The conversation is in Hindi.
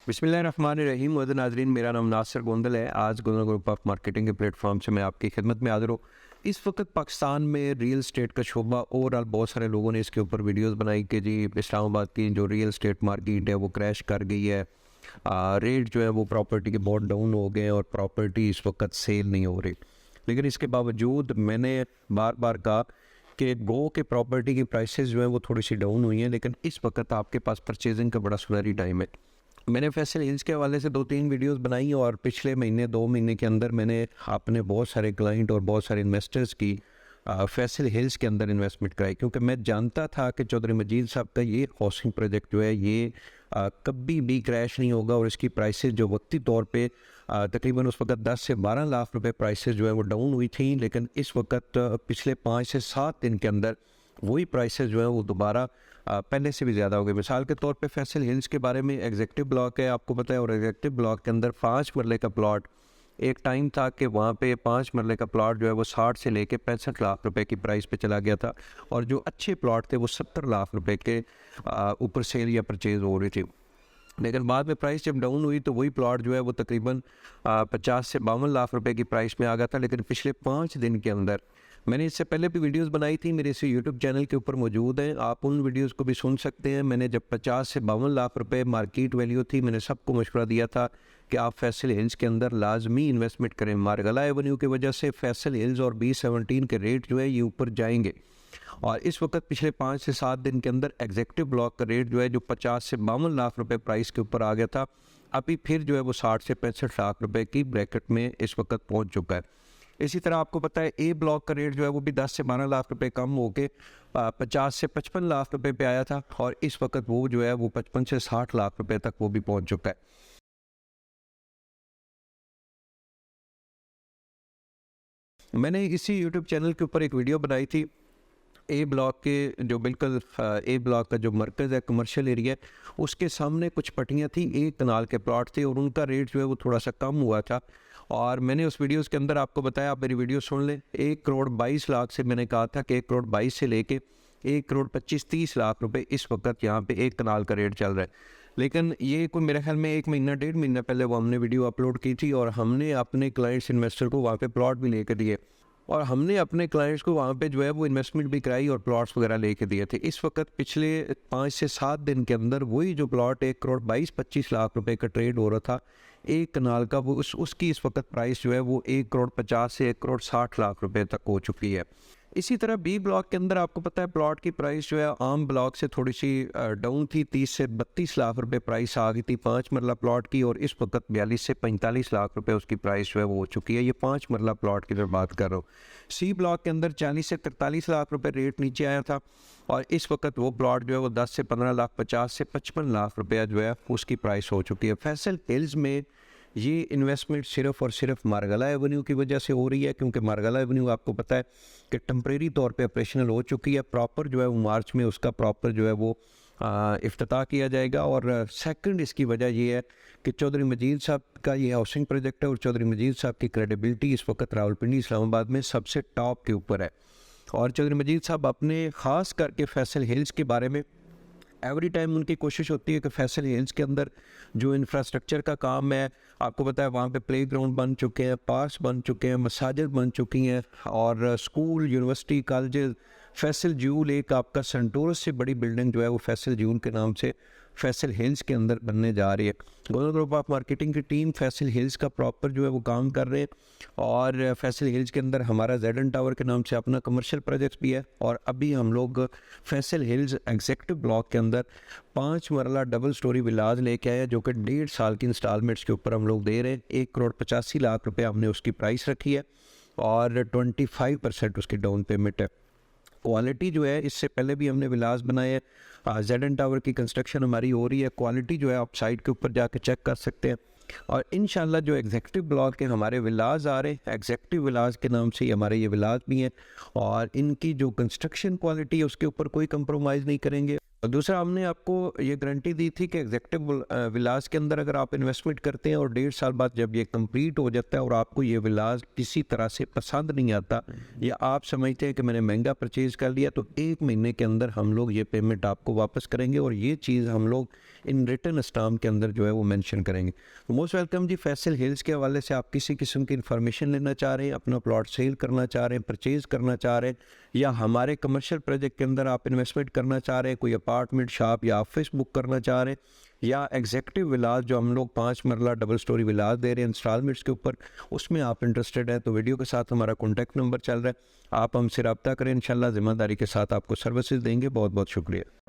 बिस्मिल्लाहिर्रहमानिर्रहीम। वद नाज़रीन, मेरा नाम नासिर गोंदल है। आज गोंदल ग्रुप ऑफ मार्केटिंग के प्लेटफॉर्म से मैं आपकी खिदमत में हाज़िर हूँ। इस वक्त पाकिस्तान में रियल स्टेट का शोबा ओवरऑल बहुत सारे लोगों ने इसके ऊपर वीडियोस बनाई कि जी इस्लामाबाद की जो रियल स्टेट मार्केट है वो क्रैश कर गई है। रेट जो है वो प्रॉपर्टी के बहुत डाउन हो गए हैं और प्रॉपर्टी इस वक्त सेल नहीं हो रही। लेकिन इसके बावजूद मैंने बार बार कहा कि गो के प्रॉपर्टी की प्राइसेस जो है वो थोड़ी सी डाउन हुई हैं, लेकिन इस वक्त आपके पास परचेजिंग का बड़ा सुनहरी टाइम है। मैंने फैसल हिल्स के हवाले से 2-3 वीडियोस बनाई और पिछले महीने 2 महीने के अंदर मैंने अपने बहुत सारे क्लाइंट और बहुत सारे इन्वेस्टर्स की फैसल हिल्स के अंदर इन्वेस्टमेंट कराई, क्योंकि मैं जानता था कि चौधरी मजीद साहब का ये हाउसिंग प्रोजेक्ट जो है ये कभी भी क्रैश नहीं होगा और इसकी प्राइसेस जो वक्ती तौर पे तकरीबन उस वक्त 10 से 12 लाख रुपए प्राइसेस जो है वो डाउन हुई थी, लेकिन इस वक्त पिछले 5 से 7 दिन के अंदर वही प्राइसेस जो है वो दोबारा पहले से भी ज़्यादा हो गए। मिसाल के तौर पे फैसल हिल्स के बारे में एग्जेक्टिव ब्लॉक है, आपको पता है, और एग्जेक्टिव ब्लॉक के अंदर 5 मरले का प्लॉट एक टाइम था कि वहाँ पे 5 मरले का प्लॉट जो है वो 60 से लेके 65 लाख रुपए की प्राइस पे चला गया था और जो अच्छे प्लॉट थे वो 70 लाख रुपए के ऊपर सेल या परचेज़ हो रही थी। लेकिन बाद में प्राइस जब डाउन हुई तो वही प्लॉट जो है वो तकरीबन 50 से 52 लाख रुपए की प्राइस में आ गया था। लेकिन पिछले 5 दिन के अंदर, मैंने इससे पहले भी वीडियोस बनाई थी, मेरे इस यूट्यूब चैनल के ऊपर मौजूद हैं, आप उन वीडियोस को भी सुन सकते हैं। मैंने जब 50 से 52 लाख रुपए मार्केट वैल्यू थी, मैंने सबको मशवरा दिया था कि आप फैसल हिल्स के अंदर लाजमी इन्वेस्टमेंट करें। मारगला एवेन्यू की वजह से फैसल हिल्स और B17 के रेट जो है ये ऊपर जाएंगे और इस वक्त पिछले 5 से 7 दिन के अंदर एग्जेक्टिव ब्लॉक का रेट जो है जो 50 से 52 लाख रुपए प्राइस के ऊपर आ गया था, अभी फिर जो है वो 60 से 65 लाख रुपए की ब्रैकेट में इस वक्त पहुंच चुका है। इसी तरह आपको पता है ए ब्लॉक का रेट जो है वो भी 10 से 12 लाख रुपए कम होके 50 से 55 लाख रुपए पे आया था और इस वक्त वो जो है वो 55 से 60 लाख रुपए तक वो भी पहुंच चुका है। मैंने इसी यूट्यूब चैनल के ऊपर एक वीडियो बनाई थी। ए ब्लॉक के जो बिल्कुल ए ब्लॉक का जो मरकज़ है, कमर्शियल एरिया, उसके सामने कुछ पट्टियाँ थी, एक कनाल के प्लॉट थे और उनका रेट जो है वो थोड़ा सा कम हुआ था और मैंने उस वीडियोस के अंदर आपको बताया, आप मेरी वीडियो सुन लें, 1 करोड़ 22 लाख से मैंने कहा था कि 1 करोड़ 22 से लेके 1 करोड़ 25-30 लाख रुपए इस वक्त यहाँ पे एक कनाल का रेट चल रहा है। लेकिन ये कोई मेरे ख्याल में 1 महीना 1.5 महीना पहले वो हमने वीडियो अपलोड की थी और हमने अपने क्लाइंट्स इन्वेस्टर को वहाँ पे प्लॉट भी लेकर दिए और हमने अपने क्लाइंट्स को वहाँ पे जो है वो इन्वेस्टमेंट भी कराई और प्लॉट्स वगैरह लेके दिए थे। इस वक्त पिछले 5 से 7 दिन के अंदर वही जो प्लॉट 1 करोड़ 22-25 लाख रुपए का ट्रेड हो रहा था एक कनाल का, वो उसकी इस वक्त प्राइस जो है वो 1 करोड़ 50 से 1 करोड़ 60 लाख रुपए तक हो चुकी है। इसी तरह बी ब्लॉक के अंदर आपको पता है प्लॉट की प्राइस जो है आम ब्लॉक से थोड़ी सी डाउन थी, 30 से 32 लाख रुपए प्राइस आ गई थी 5 मरला प्लॉट की और इस वक्त 42 से 45 लाख रुपए उसकी प्राइस जो है वो हो चुकी है। ये 5 मरला प्लॉट की मैं बात कर रहा हूँ। सी ब्लॉक के अंदर 40 से 43 लाख रुपए रेट नीचे आया था और इस वक्त वो प्लॉट जो है वो 10 से 15 लाख, 50 से 55 लाख रुपया जो है उसकी प्राइस हो चुकी है। फैसल हिल्स में ये इन्वेस्टमेंट सिर्फ और सिर्फ मारगला एवेन्यू की वजह से हो रही है, क्योंकि मारगला एवेन्यू आपको पता है कि टेम्परेरी तौर पे ऑपरेशनल हो चुकी है। प्रॉपर जो है वो मार्च में उसका प्रॉपर जो है वो इफ्तिताह किया जाएगा और सेकंड इसकी वजह ये है कि चौधरी मजीद साहब का ये हाउसिंग प्रोजेक्ट है और चौधरी मजीद साहब की क्रेडिबिलिटी इस वक्त रावलपिंडी इस्लामाबाद में सबसे टॉप के ऊपर है और चौधरी मजीद साहब अपने ख़ास करके फैसल हिल्स के बारे में एवरी टाइम उनकी कोशिश होती है कि फैसल हिल्स के अंदर जो इंफ्रास्ट्रक्चर का काम है, आपको पता है वहाँ पे प्ले ग्राउंड बन चुके हैं, पार्क्स बन चुके हैं, मसाजिद बन चुकी हैं और school, university, college, Faisal joule एक आपका सेंटोरस से बड़ी बिल्डिंग जो है वो फैसल जूल के नाम से फैसल हिल्स के अंदर बनने जा रही है। गोंदल ग्रुप ऑफ मार्केटिंग की टीम फैसल हिल्स का प्रॉपर जो है वो काम कर रहे हैं और फैसल हिल्स के अंदर हमारा जेडन टावर के नाम से अपना कमर्शियल प्रोजेक्ट भी है और अभी हम लोग फैसल हिल्स एग्जेक्टिव ब्लॉक के अंदर 5 मरला डबल स्टोरी विलाज लेके आए जो कि 1.5 साल की इंस्टॉलमेंट्स के ऊपर हम लोग दे रहे हैं। 1 करोड़ 85 लाख रुपये हमने उसकी प्राइस रखी है और 25% उसकी डाउन पेमेंट है। क्वालिटी जो है, इससे पहले भी हमने विलास बनाए हैं, जेडन टावर की कंस्ट्रक्शन हमारी हो रही है, क्वालिटी जो है आप साइट के ऊपर जाके चेक कर सकते हैं। और इंशाल्लाह जो एग्जेक्टिव ब्लॉक के हमारे विलाज आ रहे हैं, एग्जेक्टिव विलाज के नाम से ही हमारे ये विलाज भी हैं, और इनकी जो कंस्ट्रक्शन क्वालिटी है उसके ऊपर कोई कंप्रोमाइज़ नहीं करेंगे। और दूसरा, हमने आपको ये गारंटी दी थी कि एग्जेक्टिव विलाज के अंदर अगर आप इन्वेस्टमेंट करते हैं और 1.5 साल बाद जब ये कंप्लीट हो जाता है और आपको ये विलाज किसी तरह से पसंद नहीं आता, या आप समझते हैं कि मैंने महंगा परचेज़ कर लिया, तो 1 महीने के अंदर हम लोग ये पेमेंट आपको वापस करेंगे, और ये चीज़ हम लोग इन रिटन स्टाम्प के अंदर जो है वो मेंशन करेंगे। तो मोस्ट वेलकम जी। फैसल हिल्स के हवाले से आप किसी किस्म की इन्फॉर्मेशन लेना चाह रहे हैं, अपना प्लॉट सेल करना चाह रहे हैं, परचेज़ करना चाह रहे हैं, या हमारे कमर्शियल प्रोजेक्ट के अंदर आप इन्वेस्टमेंट करना चाह रहे हैं, कोई अपार्टमेंट, शॉप या ऑफिस बुक करना चाह रहे हैं, या एग्जेक्टिव विलाज जो हम लोग 5 मरला डबल स्टोरी विलाज दे रहे हैं इंस्टॉलमेंट्स के ऊपर, उसमें आप इंटरेस्टेड हैं, तो वीडियो के साथ हमारा कॉन्टैक्ट नंबर चल रहा है, आप हमसे रब्ता करें। इंशाल्लाह ज़िम्मेदारी के साथ आपको सर्विसेज देंगे। बहुत बहुत शुक्रिया।